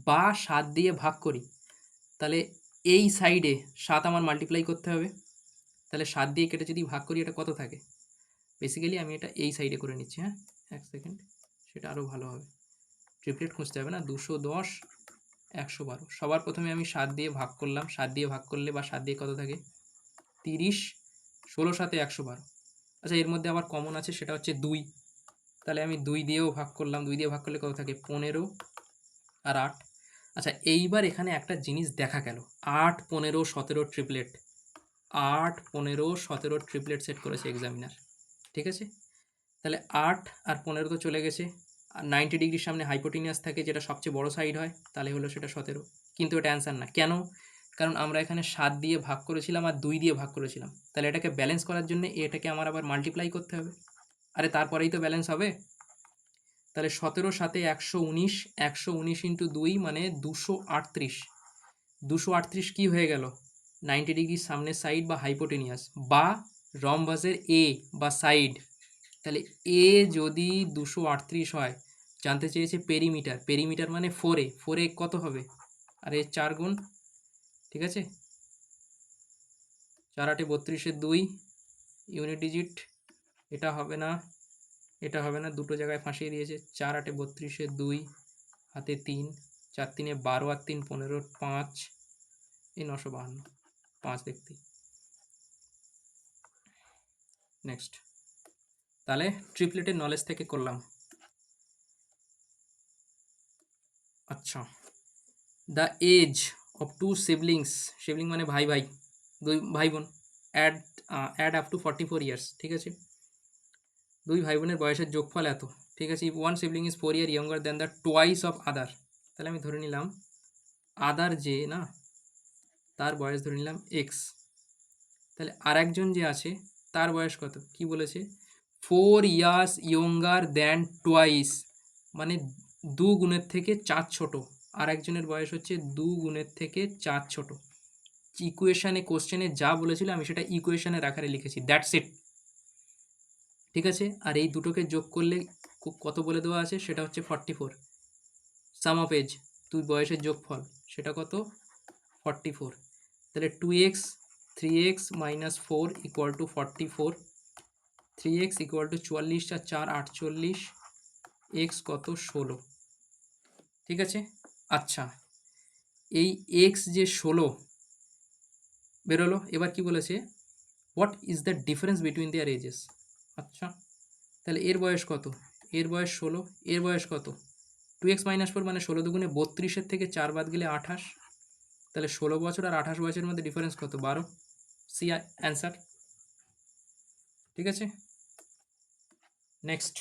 বা ৭ দিয়ে ভাগ করি, তাহলে এই সাইডে ৭ আমার মাল্টিপ্লাই করতে হবে। তাহলে ৭ দিয়ে কেটে যদি ভাগ করি এটা কত থাকে? বেসিক্যালি আমি এটা এই সাইডে করে নিচ্ছি, হ্যাঁ? ১ সেকেন্ড, সেটা আরও ভালো হবে। ট্রিপলেট খুঁজতে হবে না, ২১০, ১১২। সবার প্রথমে আমি ৭ দিয়ে ভাগ করলাম, ৭ দিয়ে ভাগ করলে বা ৭ দিয়ে কত থাকে? ৩০, ১৬ সাথে ১১২। আচ্ছা এর মধ্যে আবার কমন আছে, সেটা হচ্ছে ২। তাহলে আমি ২ দিয়েও ভাগ করলাম, ২ দিয়ে ভাগ করলে কত থাকে? ১৫ আর ৮। আচ্ছা এইবার এখানে একটা জিনিস দেখা গেল, ৮, ১৫, ১৭ ট্রিপলেট। ৮, ১৫, ১৭ ট্রিপলেট সেট করেছে এক্সামিনার। ঠিক আছে? তাহলে ৮ আর ১৫ তো চলে গেছে। আর 90 ডিগ্রির সামনে হাইপোটেনিয়াস থাকে, যেটা সবচেয়ে বড় সাইড হয়, তাহলে হলো সেটা ১৭। কিন্তু এটা অ্যান্সার না। কেন? কারণ আমরা এখানে ৭ দিয়ে ভাগ করেছিলাম আর ২ দিয়ে ভাগ করেছিলাম। তাহলে এটাকে ব্যালেন্স করার জন্য এটাকে আমার আবার মাল্টিপ্লাই করতে হবে। আরে তারপরেই তো ব্যালেন্স হবে। তাহলে ১৭ সাথে ১১৯, ১১৯ ইন্টু ২ মানে ২৩৮। ২৩৮ কী হয়ে গেল? 90 ডিগ্রির সামনের সাইড বা হাইপোটেনিয়াস বা রম্বাসের এ বা সাইড। তাহলে এ যদি ২৩৮ হয়, জানতে চেয়েছে পেরিমিটার। পেরিমিটার মানে 4a, 4a কত হবে? আর এর 4 গুণ, ঠিক আছে? ৪ ৮ ৩২ 2 ইউনিট ডিজিট। এটা হবে না, এটা হবে না, দুটো জায়গায় ফাঁসিয়ে দিয়েছে। ৪ ৮ ৩২ 2 হাতে ৩, ৪ ৩ ১২ আর ৩ ১৫, ৫ এই ৯৫২, ৫ দেখতেই। নেক্সট, তাহলে ট্রিপলেটের নলেজ থেকে করলাম। আচ্ছা, the age of two siblings, sibling মানে ভাই ভাই, দুই ভাই বোন, add add up to 44 years. ঠিক আছে? দুই ভাই বোনের বয়সের যোগফল এত। ঠিক আছে? One sibling is 4 year younger than the twice of other. তাহলে আমি ধরে নিলাম আদার যে না, তার বয়স ধরে নিলাম এক্স। তাহলে আর একজন যে আছে তার বয়স কত? কি বলেছে? 4 ইয়ার্স ইয়ঙ্গার দ্যান টোয়াইস, মানে ২ গুণের থেকে ৪ ছোট। আর একজনের বয়স হচ্ছে ২ গুণের থেকে 4 ছোট। ইকুয়েশানে কোশ্চেনে যা বলেছিল আমি সেটা ইকুয়েশানের আকারে লিখেছি, দ্যাটস ইট। ঠিক আছে? আর এই দুটোকে যোগ করলে কত বলে দেওয়া আছে, সেটা হচ্ছে 44। সাম অফ এজ, তুই বয়সের যোগফল, সেটা কত? 44। তাহলে 2x 3x minus 4 equal to 44। 3x equal to 44 আর 4 48, এক্স কত? 16। ঠিক আছে? আচ্ছা, এই এক্স যে 16 বেরোলো, এবার কি বলেছে? What is the difference between their ages. আচ্ছা, তাহলে এর বয়স কত? এর বয়স 16, এর বয়স কত? 2x মাইনাস 4 মানে 16 দুগুণে 32, থেকে 4 বাদ গেলে 28। তাহলে 16 বছর আর 28 বছরের মধ্যে ডিফারেন্স কত? 12। C answer. ঠিক আছে? Next,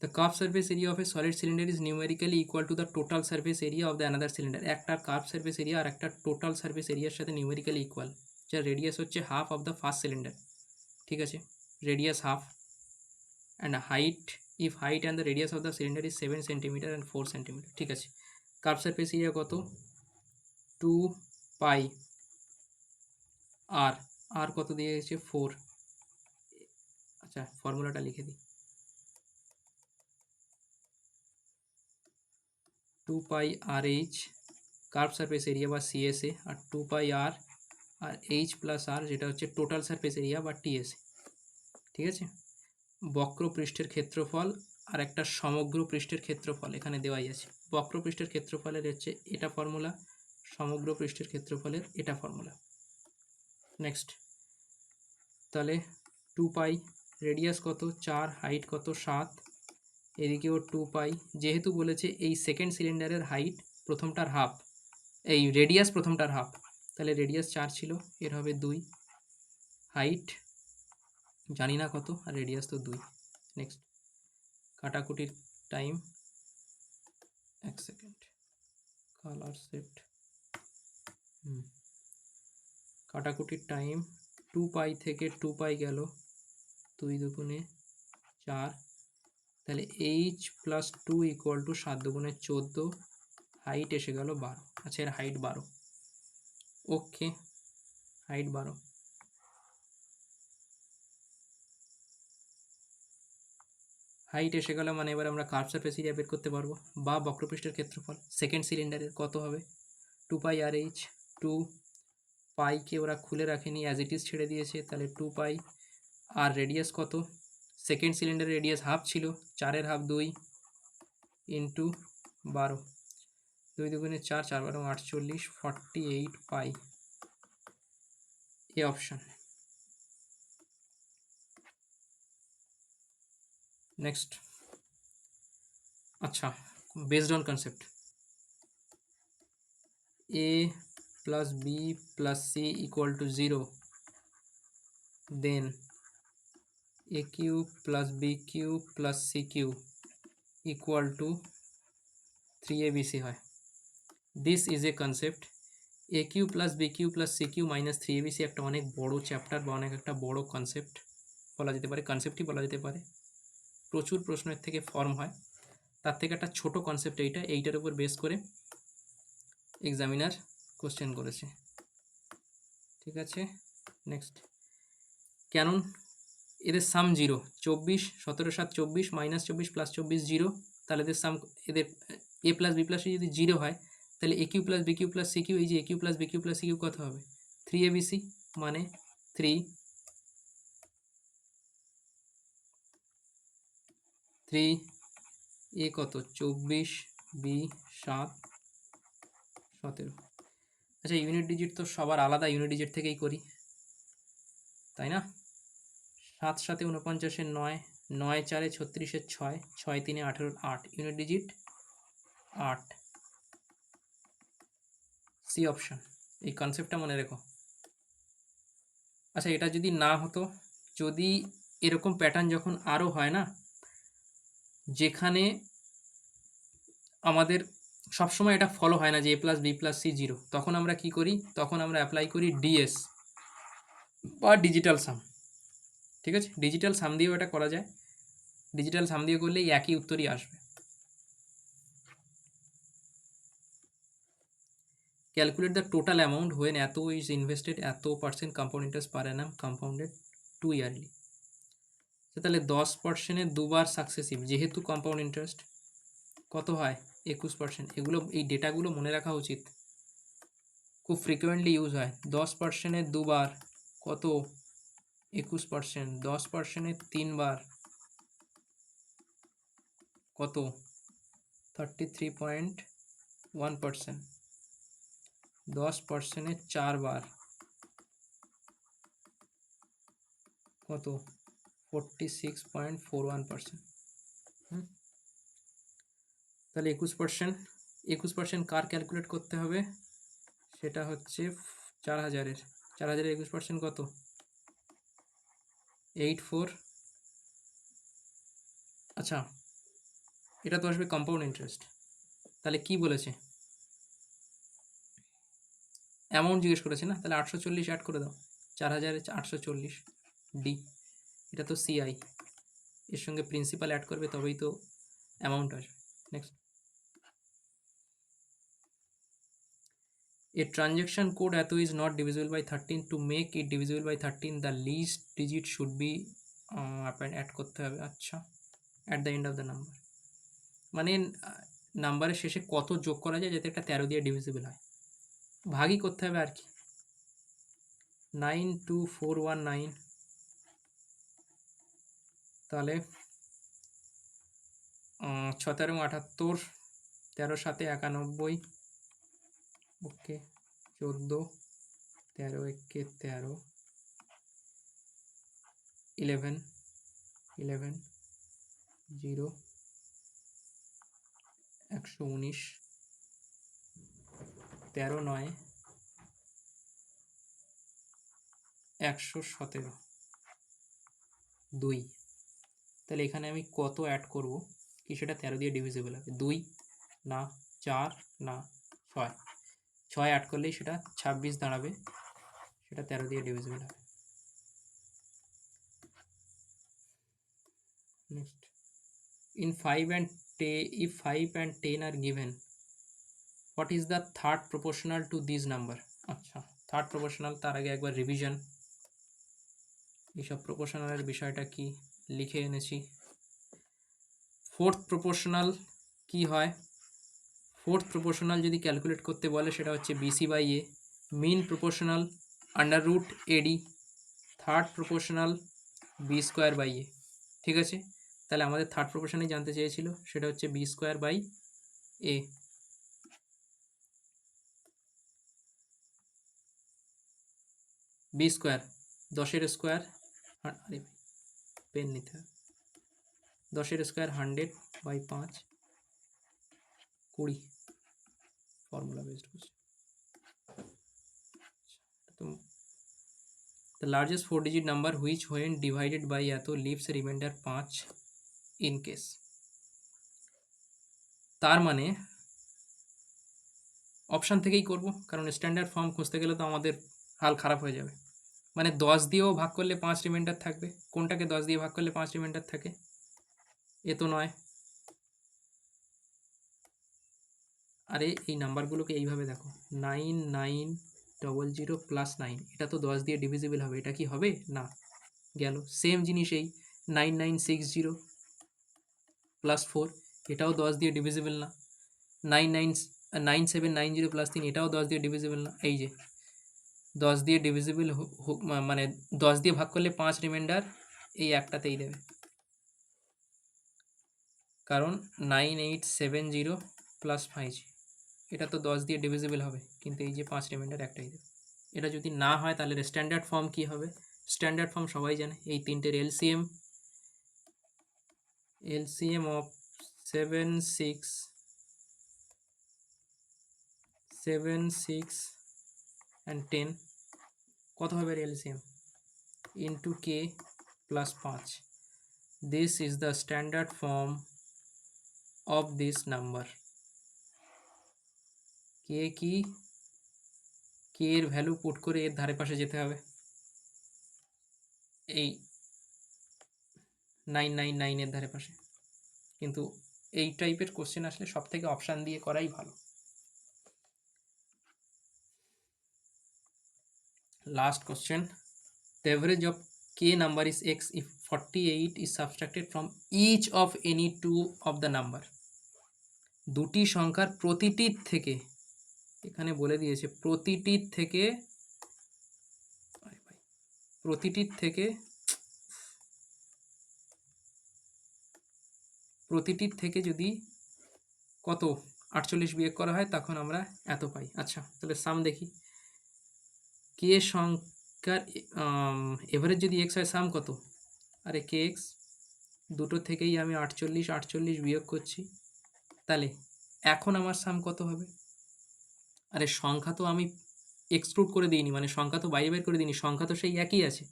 the curve surface area of a solid cylinder is numerically equal to the total surface area of the another cylinder. একটা কার্ভ সারফেস এরিয়া আর একটা টোটাল সারফেস এরিয়ার সাথে নিউমেরিক্যালি ইকুয়াল, যার radius হচ্ছে half of the first cylinder. ঠিক আছে? Radius half and height, if height and the radius of the cylinder is 7 centimetre and 4 centimetre. ঠিক আছে? কার্ভ সারফেস এরিয়া কত? 2 পাই আর, আর কত দিয়েছে? 4। আচ্ছা ফর্মুলাটা লিখে দিই, 2 পাই আর এইচ কার্ভ সারফেস এরিয়া বা সিএসএ, আর 2 পাই আর আর এইচ প্লাস আর, যেটা হচ্ছে টোটাল সারফেস এরিয়া বা টিএসএ। ঠিক আছে? বক্র পৃষ্ঠের ক্ষেত্রফল আর একটা সমগ্র পৃষ্ঠের ক্ষেত্রফল এখানে দেওয়াই আছে। বক্র পৃষ্ঠের ক্ষেত্রফলের হচ্ছে এটা ফর্মুলা, সমগ্র পৃষ্ঠের ক্ষেত্রফলের এটা ফর্মুলা। নেক্সট, তাহলে 2 পাই, রেডিয়াস কত? 4, হাইট কত? 7, এদিকেও 2 পাই। যেহেতু বলেছে এই সেকেন্ড সিলিন্ডারের হাইট প্রথমটার হাফ, এই রেডিয়াস প্রথমটার হাফ, তাহলে রেডিয়াস 4 ছিল, এর হবে 2, হাইট জানি না কত, আর রেডিয়াস তো 2। নেক্সট, কাটাকুটির টাইম, 1 সেকেন্ড, কালার সেট, কাটাকুটির টাইম 2 পাই থেকে 2 পাই গেল, 2 দুগুণে 4, তাহলে এইচ প্লাস 2 ইকুয়াল টু 7 দুগুণে 14, হাইট এসে গেল 12। আচ্ছা এর হাইট 12। ওকে, হাইট 12। হাইট এসে গেল, মানে এবার আমরা কার্ভ সারফেস এরিয়া বের করতে পারবো, বা বক্রপৃষ্ঠের ক্ষেত্রফল সেকেন্ড সিলিন্ডারের কত হবে, 2 পাই আর এইচ। 2 পাইকে ওরা খুলে রাখেনি, অ্যাজ ইট ইজ ছেড়ে দিয়েছে, তাহলে 2 পাই। আর রেডিয়াস কত, সেকেন্ড সিলিন্ডারের রেডিয়াস হাফ ছিল, 4-এর হাফ 2 ইন্টু 12, 2 দুগুণে 4, 4 12 48, 48 পাই, এ অপশন। নেক্সট, আচ্ছা, based on concept a plus b plus c equal to 0, then a cube plus b cube plus c cube equal to 3abc হয়। This is a concept. A cube plus B cube plus C cube minus 3abc একটা অনেক বড় chapter বা অনেক একটা বড় concept বলা যেতে পারে, কনসেপ্টই বলা যেতে পারে। প্রচুর প্রশ্নের থেকে ফর্ম হয়, তার থেকে একটা ছোট কনসেপ্ট এইটার উপর বেস করে এক্সামিনার কোশ্চেন করেছে। ঠিক আছে, নেক্সট, ক্যানন এদের সাম 0, 24, 17 7 24, মাইনাস 24 প্লাস 24 0, তাহলে এদের সাম, এদের A plus B plus C যদি 0 হয়, তাহলে A cube plus B cube plus C cube, এই যে A cube plus B cube plus C cube কত হবে, 3abc, মানে 3 এ কত 24, বি 7, 17। আচ্ছা, ইউনিট ডিজিট তো সবার আলাদা, ইউনিট ডিজিট থেকেই করি, তাই না? 7 7 49, 9, 9 4 36, 6, 6 3 18, 8, ইউনিট ডিজিট 8, সি অপশন। এই কনসেপ্টটা মনে রেখো। আচ্ছা, এটা যদি না হতো, যদি এরকম প্যাটার্ন যখন আরও হয় না, যেখানে আমাদের সবসময় এটা ফলো হয় না যে এ প্লাস বি প্লাস সি 0, তখন আমরা কি করি, তখন আমরা অ্যাপ্লাই করি ডিএস বা ডিজিটাল সাম। ঠিক আছে, ডিজিটাল সাম দিয়েও এটা করা যায়, ডিজিটাল সাম দিয়ে করলে এই একই উত্তরই আসবে। Calculate the total amount when এত is invested, এত % compound interest per annum compounded 2 yearly। তাহলে 10%-এ দুবার সাকসেসিভ, যেহেতু কম্পাউন্ড ইন্টারেস্ট কত হয় 21%। এগুলো, এই ডেটাগুলো মনে রাখা উচিত, খুব ফ্রিকুয়েন্টলি ইউজ হয়। 10%-এ দুবার কত 21%, 10%-এ 3বার কত 33.1%, 10%-এ 4বার কত 46.41%। তাহলে 21% কার ক্যালকুলেট করতে হবে, সেটা হচ্ছে 4000-এর। 4000-এর 21% কত 84। আচ্ছা, এটা তো আসবে কম্পাউন্ড ইন্টারেস্ট। তাহলে কি বলেছে, অ্যামাউন্ট জিজ্ঞেস করেছে না, তাহলে 840 অ্যাড করে দাও, 4000-এ 840 ডি। এটা তো সিআই, এর সঙ্গে প্রিন্সিপাল অ্যাড করবে তবেই তো অ্যামাউন্ট আসবে। নেক্সট, a transaction code এত is not divisible by 13, to make it divisible by 13 the least digit should be add করতে হবে। আচ্ছা, at the end of the number, মানে নাম্বারের শেষে কত যোগ করা যায় যাতে একটা 13 দিয়ে ডিভিজিবল হয়, ভাগই করতে হবে আর কি। 92419, তাহলে 6 13 78, 13 7 91, ওকে 14, 13 1 13, 11 11 0, 119, 13 9 117, 2। তাহলে এখানে আমি কত অ্যাড করব কি সেটা 13 দিয়ে ডিভিজিবল হবে, 2 না 4 না 6, 6 অ্যাড করলেই সেটা 26 দাঁড়াবে, সেটা 13 দিয়ে ডিভিজিবল হবে। Next, in 5 and 10, if 5 and 10 are given, what is the third proportional to this number? আচ্ছা, থার্ড প্রপোর্শনাল, তার আগে একবার রিভিশন, এইসব প্রপোর্শনালের বিষয়টা কি লিখে এনেছি। ফোর্থ প্রপোর্শনাল কি হয়? ফোর্থ প্রপোর্শনাল যদি ক্যালকুলেট করতে বলে সেটা হচ্ছে BC by A, mean proportional under root AD, third proportional B square by A. ঠিক আছে, তাহলে আমাদের থার্ড প্রপোর্শনাই জানতে চেয়েছিল, সেটা হচ্ছে B square by A. B square 10-এর স্কোয়ার, আরে পেন নিতে হবে, 10-এর স্কোয়ার 100/5, 20 ফর্মুলা বেসড কোশ্চেন। তো the largest 4-digit number which when divided by এত leaves remainder 5 in case, তার মানে অপশান থেকেই করব, কারণ স্ট্যান্ডার্ড ফর্ম খুঁজতে গেলে তো আমাদের হাল খারাপ হয়ে যাবে। মানে 10 দিয়েও ভাগ করলে 5 রিমাইন্ডার থাকবে, কোনটাকে 10 দিয়ে ভাগ করলে 5 রিমাইন্ডার থাকে? এ তো নয়। আরে এই নাম্বারগুলোকে এইভাবে দেখো, 9900 প্লাস 9, এটা তো 10 দিয়ে ডিভিজিবল হবে, এটা কি হবে? না, গেল। সেম জিনিস এই 9960 প্লাস 4, এটাও 10 দিয়ে ডিভিজিবল না। 9790 প্লাস 3, এটাও 10 দিয়ে ডিভিজিবল না। এই যে 10 দিয়ে ডিভিজিবল, মানে 10 দিয়ে ভাগ করলে 5 রিমাইন্ডার এই একটাতেই দেবে, কারণ 9870 প্লাস 5 এটা তো 10 দিয়ে ডিভিজিবল হবে, কিন্তু এই যে 5 রিমাইন্ডার একটাই দেবে। এটা যদি না হয় তাহলে স্ট্যান্ডার্ড ফর্ম কি হবে? স্ট্যান্ডার্ড ফর্ম সবাই জানে, এই তিনটের এলসিএম অফ 7 6 and 10 কত হবে LCM? Into K plus 5। This is the standard form of this number. K কি? কে এর ভ্যালু পুট করে এর ধারে পাশে যেতে হবে, এই 999 এর ধারে পাশে। কিন্তু এই টাইপের কোশ্চেন আসলে সব থেকে অপশান দিয়ে করাই ভালো। Last question, the average of k number is x if 48 is subtracted from each of any two of the number। দুটি সংখ্যার প্রতিটির থেকে, এখানে বলে দিয়েছে প্রতিটির থেকে, প্রতিটির থেকে প্রতিটির থেকে যদি কত 48 বিয়োগ করা হয় তখন আমরা এত পাই। আচ্ছা তাহলে সাম দেখি, কে সংখ্যার এভারেজ যদি এক্স হয়, সাম কত? আরে কে এক্স, দুটো থেকেই আমি 48 বিয়োগ করছি, তাহলে এখন আমার সাম কত হবে? আরে সংখ্যা তো আমি এক্সক্লুড করে দিইনি, মানে সংখ্যা তো বাইরে বের করে দিইনি, সংখ্যা তো সেই একই আছে।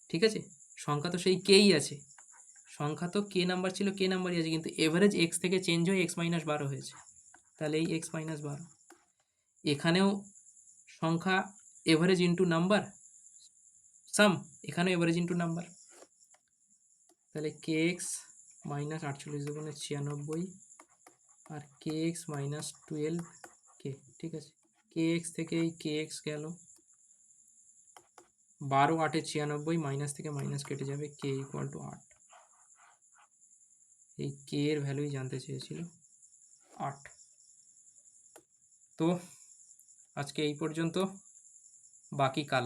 ঠিক আছে, সংখ্যা তো সেই কেই আছে, সংখ্যা তো কে নাম্বার ছিল কে নাম্বারই আছে, কিন্তু এভারেজ এক্স থেকে চেঞ্জ হয়ে x-12 হয়েছে, তাহলে এই x-12। এখানেও সংখ্যা এভারেজ ইন্টু নাম্বার সাম, এখানেও এভারেজ ইন্টু নাম্বার, তাহলে কে এক্স মাইনাস 48×96 আর কে এক্স মাইনাস 12 কে। ঠিক আছে, কে এক্স থেকে এই কে এক্স গেল, 12 8 96, মাইনাস থেকে মাইনাস কেটে যাবে, কে ইকুয়াল টু 8। এই কে এর ভ্যালুই জানতে চেয়েছিল 8। তো আজকে এই পর্যন্ত, বাকি কাল।